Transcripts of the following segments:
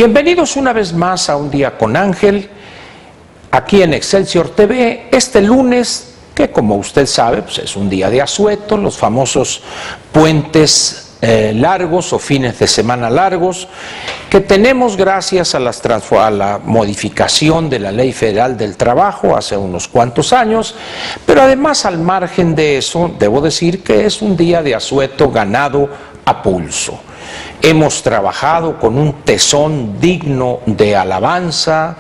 Bienvenidos una vez más a Un Día con Ángel, aquí en Excelsior TV, este lunes, que como usted sabe, pues es un día de asueto, los famosos puentes largos o fines de semana largos, que tenemos gracias a la modificación de la Ley Federal del Trabajo hace unos cuantos años, pero además al margen de eso, debo decir que es un día de asueto ganado a pulso. Hemos trabajado con un tesón digno de alabanza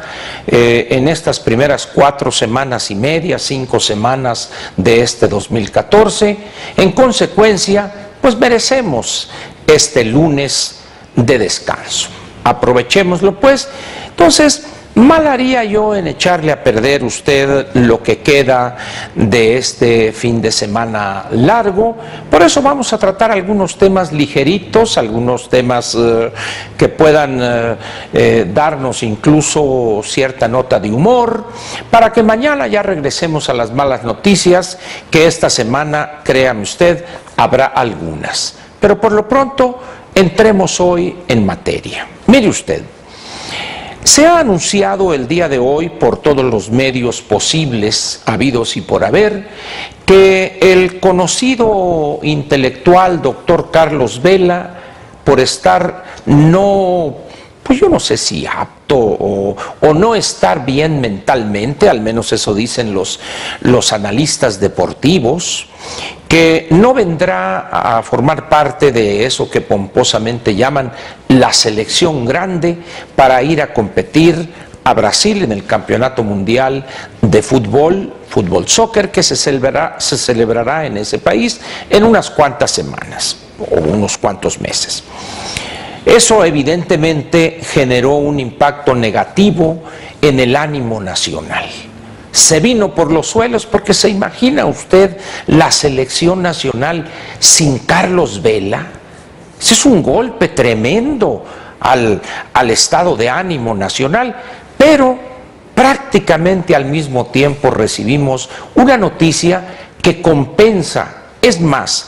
en estas primeras 4 semanas y media, 5 semanas de este 2014. En consecuencia, pues merecemos este lunes de descanso. Aprovechémoslo pues. Entonces, mal haría yo en echarle a perder usted lo que queda de este fin de semana largo. Por eso vamos a tratar algunos temas ligeritos, algunos temas que puedan darnos incluso cierta nota de humor, para que mañana ya regresemos a las malas noticias, que esta semana, créame usted, habrá algunas. Pero por lo pronto, entremos hoy en materia. Mire usted. Se ha anunciado el día de hoy por todos los medios posibles, habidos y por haber, que el conocido intelectual doctor Carlos Vela, por estar pues yo no sé si apto o no estar bien mentalmente, al menos eso dicen los analistas deportivos, que no vendrá a formar parte de eso que pomposamente llaman la selección grande para ir a competir a Brasil en el Campeonato Mundial de Fútbol Soccer, que se celebrará en ese país en unas cuantas semanas o unos cuantos meses. Eso evidentemente generó un impacto negativo en el ánimo nacional. Se vino por los suelos porque se imagina usted la selección nacional sin Carlos Vela. Ese es un golpe tremendo al estado de ánimo nacional, pero prácticamente al mismo tiempo recibimos una noticia que compensa, es más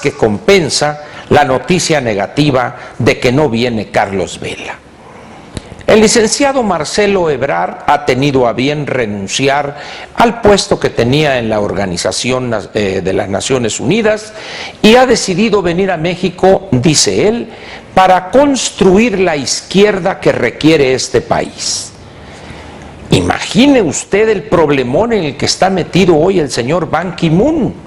que compensa la noticia negativa de que no viene Carlos Vela. El licenciado Marcelo Ebrard ha tenido a bien renunciar al puesto que tenía en la Organización de las Naciones Unidas y ha decidido venir a México, dice él, para construir la izquierda que requiere este país. Imagine usted el problemón en el que está metido hoy el señor Ban Ki-moon.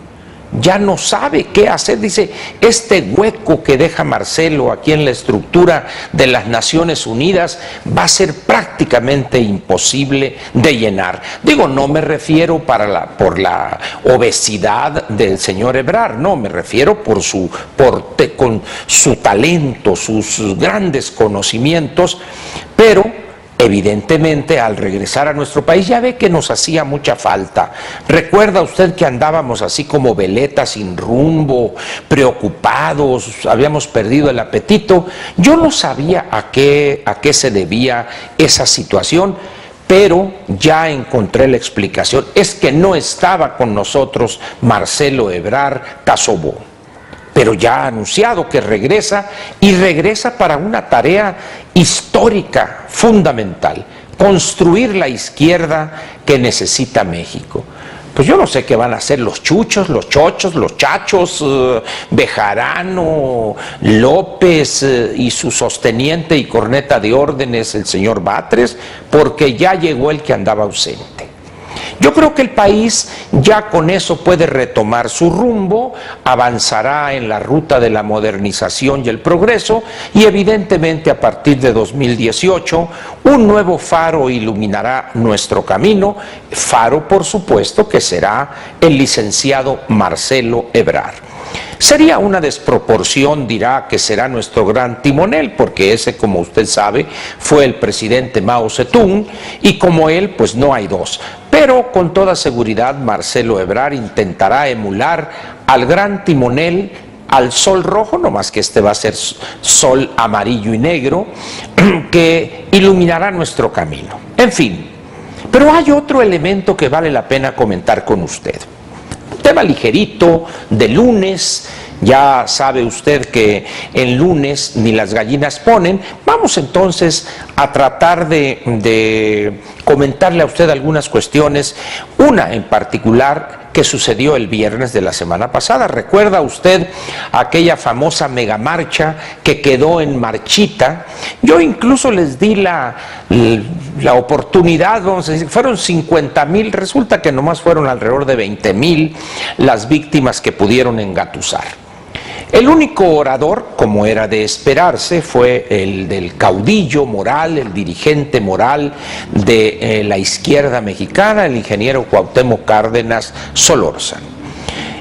Ya no sabe qué hacer, dice, este hueco que deja Marcelo aquí en la estructura de las Naciones Unidas va a ser prácticamente imposible de llenar. Digo, no me refiero por la obesidad del señor Ebrard, no, me refiero con su talento, sus grandes conocimientos, pero evidentemente, al regresar a nuestro país, ya ve que nos hacía mucha falta. ¿Recuerda usted que andábamos así como veletas sin rumbo, preocupados, habíamos perdido el apetito? Yo no sabía a qué se debía esa situación, pero ya encontré la explicación. Es que no estaba con nosotros Marcelo Ebrard Casobó, pero ya ha anunciado que regresa, y regresa para una tarea histórica, fundamental: construir la izquierda que necesita México. Pues yo no sé qué van a hacer los chuchos, los chochos, los chachos, Bejarano, López y su sosteniente y corneta de órdenes, el señor Batres, porque ya llegó el que andaba ausente. Yo creo que el país ya con eso puede retomar su rumbo, avanzará en la ruta de la modernización y el progreso, y evidentemente a partir de 2018 un nuevo faro iluminará nuestro camino, faro por supuesto que será el licenciado Marcelo Ebrard. Sería una desproporción, dirá, que será nuestro gran timonel, porque ese, como usted sabe, fue el presidente Mao Zedong, y como él, pues no hay dos. Pero con toda seguridad Marcelo Ebrard intentará emular al gran timonel, al sol rojo, no más que este va a ser sol amarillo y negro, que iluminará nuestro camino. En fin, pero hay otro elemento que vale la pena comentar con usted. Tema ligerito, de lunes, Ya sabe usted que en lunes ni las gallinas ponen. Vamos entonces a tratar de comentarle a usted algunas cuestiones, una en particular que sucedió el viernes de la semana pasada. ¿Recuerda usted aquella famosa megamarcha que quedó en marchita? Yo incluso les di la oportunidad, vamos a decir, fueron 50,000, resulta que nomás fueron alrededor de 20,000 las víctimas que pudieron engatusar. El único orador, como era de esperarse, fue el del caudillo moral, el dirigente moral de la izquierda mexicana, el ingeniero Cuauhtémoc Cárdenas Solórzano.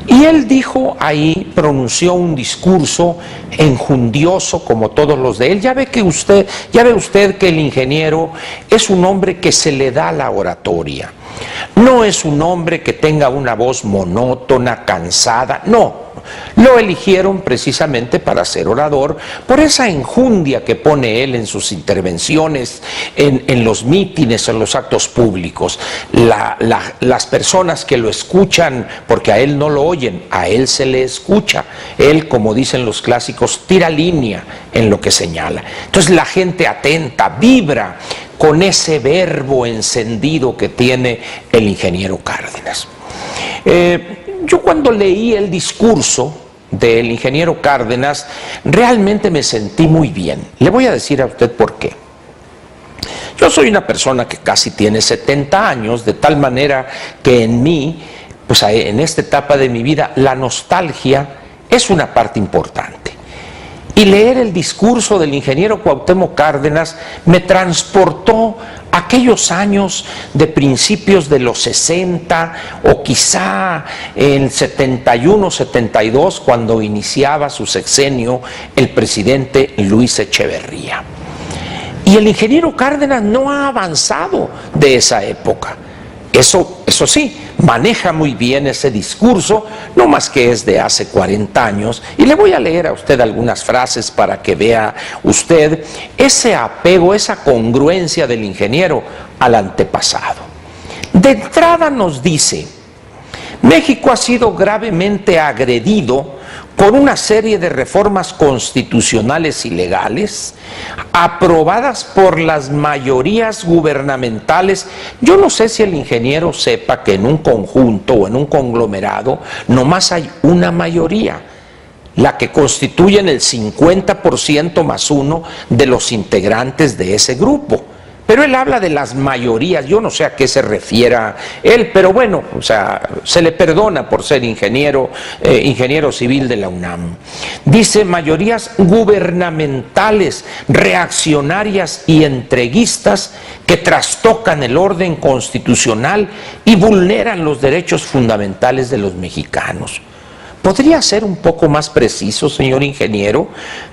Y él dijo ahí, pronunció un discurso enjundioso como todos los de él. Ya ve usted que el ingeniero es un hombre que se le da la oratoria. No es un hombre que tenga una voz monótona, cansada, no. Lo eligieron precisamente para ser orador por esa enjundia que pone él en sus intervenciones, en los mítines, en los actos públicos. Las personas que lo escuchan, porque a él no lo oyen, a él se le escucha. Él, como dicen los clásicos, tira línea en lo que señala. Entonces la gente atenta, vibra con ese verbo encendido que tiene el ingeniero Cárdenas. Yo cuando leí el discurso del ingeniero Cárdenas, realmente me sentí muy bien. Le voy a decir a usted por qué. Yo soy una persona que casi tiene 70 años, de tal manera que en mí, pues en esta etapa de mi vida, la nostalgia es una parte importante. Y leer el discurso del ingeniero Cuauhtémoc Cárdenas me transportó a aquellos años de principios de los 60 o quizá en 71, 72, cuando iniciaba su sexenio el presidente Luis Echeverría. Y el ingeniero Cárdenas no ha avanzado de esa época. Eso sí, maneja muy bien ese discurso, no más que es de hace 40 años, y le voy a leer a usted algunas frases para que vea usted ese apego, esa congruencia del ingeniero al antepasado. De entrada nos dice: México ha sido gravemente agredido por una serie de reformas constitucionales ilegales aprobadas por las mayorías gubernamentales. Yo no sé si el ingeniero sepa que en un conjunto o en un conglomerado nomás hay una mayoría, la que constituyen el 50% más uno de los integrantes de ese grupo. Pero él habla de las mayorías, yo no sé a qué se refiera él, pero bueno, o sea, se le perdona por ser ingeniero civil de la UNAM. Dice: mayorías gubernamentales, reaccionarias y entreguistas que trastocan el orden constitucional y vulneran los derechos fundamentales de los mexicanos. ¿Podría ser un poco más preciso, señor ingeniero?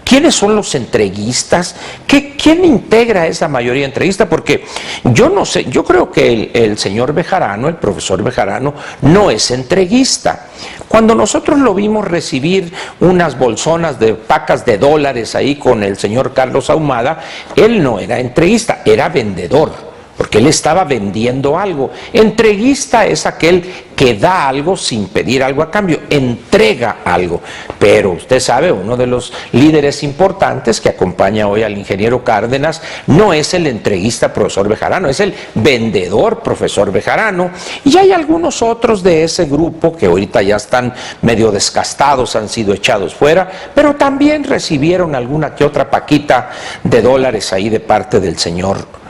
¿Quiénes son los entreguistas? ¿Quién integra esa mayoría entreguista? Porque yo no sé, yo creo que el señor Bejarano, el profesor Bejarano, no es entreguista. Cuando nosotros lo vimos recibir unas bolsonas de pacas de dólares ahí con el señor Carlos Ahumada, él no era entreguista, era vendedor, porque él estaba vendiendo algo. Entreguista es aquel que da algo sin pedir algo a cambio, entrega algo. Pero usted sabe, uno de los líderes importantes que acompaña hoy al ingeniero Cárdenas no es el entreguista profesor Bejarano, es el vendedor profesor Bejarano. Y hay algunos otros de ese grupo que ahorita ya están medio descastados, han sido echados fuera, pero también recibieron alguna que otra paquita de dólares ahí de parte del señor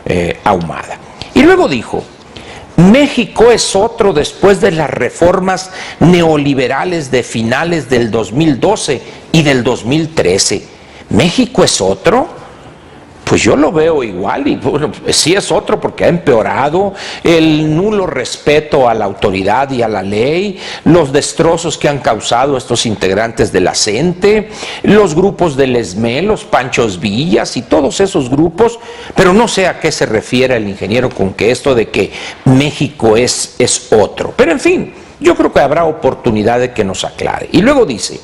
Ahumada. Y luego dijo: México es otro después de las reformas neoliberales de finales del 2012 y del 2013. ¿México es otro? Pues yo lo veo igual, y bueno, sí es otro porque ha empeorado el nulo respeto a la autoridad y a la ley, los destrozos que han causado estos integrantes de la CENTE, los grupos del ESME, los Panchos Villas y todos esos grupos, pero no sé a qué se refiere el ingeniero con que esto de que México es otro. Pero en fin, yo creo que habrá oportunidad de que nos aclare. Y luego dice: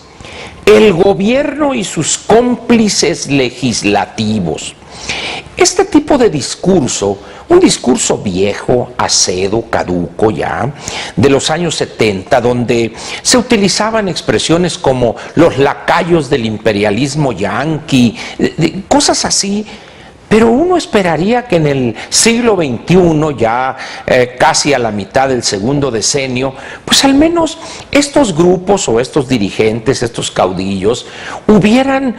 el gobierno y sus cómplices legislativos Este tipo de discurso, un discurso viejo, acedo, caduco ya, de los años 70, donde se utilizaban expresiones como los lacayos del imperialismo yanqui, cosas así. Pero uno esperaría que en el siglo XXI, ya casi a la mitad del segundo decenio, pues al menos estos grupos o estos dirigentes, estos caudillos, hubieran,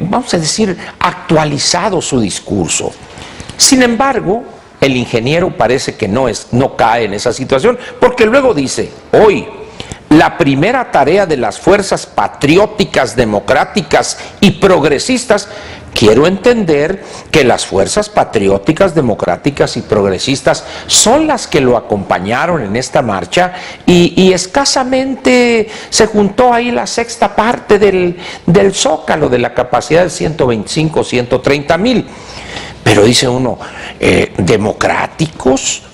vamos a decir, actualizado su discurso. Sin embargo, el ingeniero parece que no cae en esa situación, porque luego dice, hoy, la primera tarea de las fuerzas patrióticas, democráticas y progresistas. Quiero entender que las fuerzas patrióticas, democráticas y progresistas son las que lo acompañaron en esta marcha y escasamente se juntó ahí la sexta parte del Zócalo, de la capacidad de 125, 130 mil. Pero dice uno, democráticos,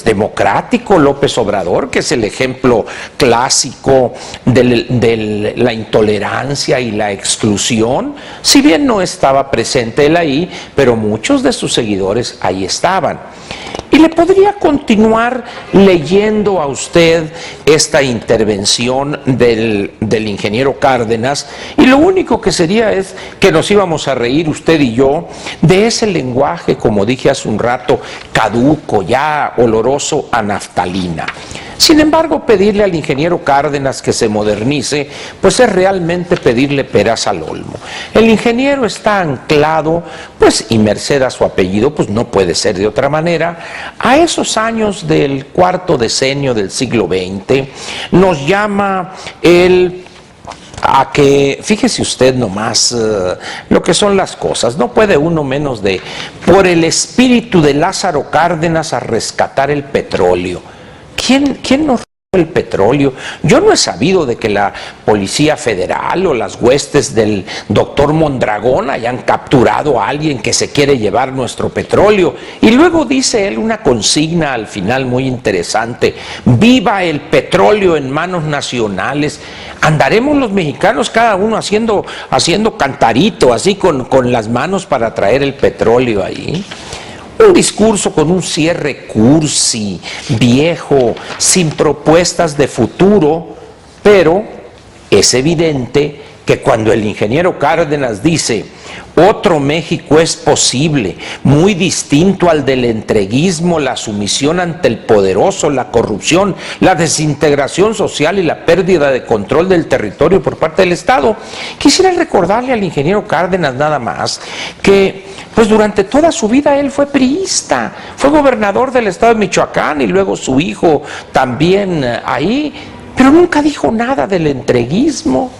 democrático López Obrador, que es el ejemplo clásico de la intolerancia y la exclusión, si bien no estaba presente él ahí, pero muchos de sus seguidores ahí estaban. Y le podría continuar leyendo a usted esta intervención del ingeniero Cárdenas, y lo único que sería es que nos íbamos a reír usted y yo de ese lenguaje, como dije hace un rato, caduco, ya oloroso a naftalina. Sin embargo, pedirle al ingeniero Cárdenas que se modernice, pues es realmente pedirle peras al olmo. El ingeniero está anclado, pues, y merced a su apellido, pues no puede ser de otra manera, a esos años del cuarto decenio del siglo XX. Nos llama él a que, fíjese usted nomás lo que son las cosas, no puede uno menos de, por el espíritu de Lázaro Cárdenas, a rescatar el petróleo. ¿Quién nos robó el petróleo? Yo no he sabido de que la Policía Federal o las huestes del doctor Mondragón hayan capturado a alguien que se quiere llevar nuestro petróleo. Y luego dice él una consigna al final muy interesante: viva el petróleo en manos nacionales. Andaremos los mexicanos cada uno haciendo cantarito, así con las manos para traer el petróleo ahí. Un discurso con un cierre cursi, viejo, sin propuestas de futuro, pero es evidente que cuando el ingeniero Cárdenas dice otro México es posible, muy distinto al del entreguismo, la sumisión ante el poderoso, la corrupción, la desintegración social y la pérdida de control del territorio por parte del Estado, quisiera recordarle al ingeniero Cárdenas nada más que pues durante toda su vida él fue priista, fue gobernador del estado de Michoacán y luego su hijo también ahí, pero nunca dijo nada del entreguismo.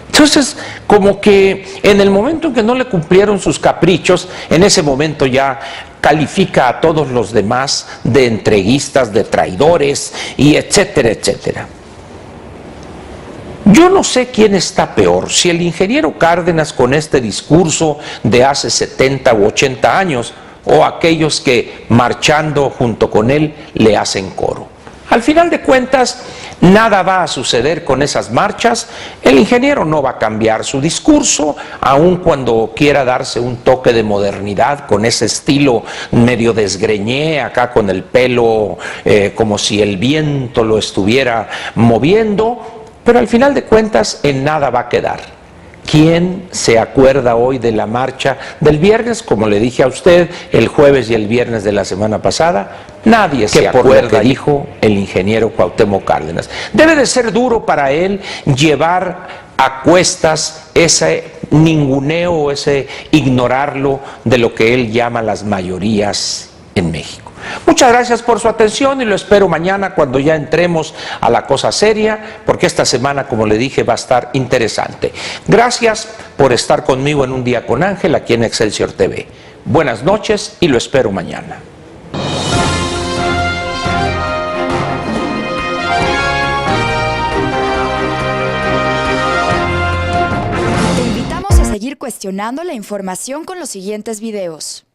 Entonces, como que en el momento en que no le cumplieron sus caprichos, en ese momento ya califica a todos los demás de entreguistas, de traidores, y etcétera, etcétera. Yo no sé quién está peor, si el ingeniero Cárdenas con este discurso de hace 70 u 80 años, o aquellos que marchando junto con él le hacen coro. Al final de cuentas, nada va a suceder con esas marchas. El ingeniero no va a cambiar su discurso, aun cuando quiera darse un toque de modernidad con ese estilo medio desgreñé, acá con el pelo como si el viento lo estuviera moviendo, pero al final de cuentas en nada va a quedar. ¿Quién se acuerda hoy de la marcha del viernes? Como le dije a usted, el jueves y el viernes de la semana pasada, nadie se acuerda, dijo el ingeniero Cuauhtémoc Cárdenas. Debe de ser duro para él llevar a cuestas ese ninguneo, ese ignorarlo de lo que él llama las mayorías en México. Muchas gracias por su atención y lo espero mañana cuando ya entremos a la cosa seria, porque esta semana, como le dije, va a estar interesante. Gracias por estar conmigo en Un Día con Ángel aquí en Excelsior TV. Buenas noches y lo espero mañana. Te invitamos a seguir cuestionando la información con los siguientes videos.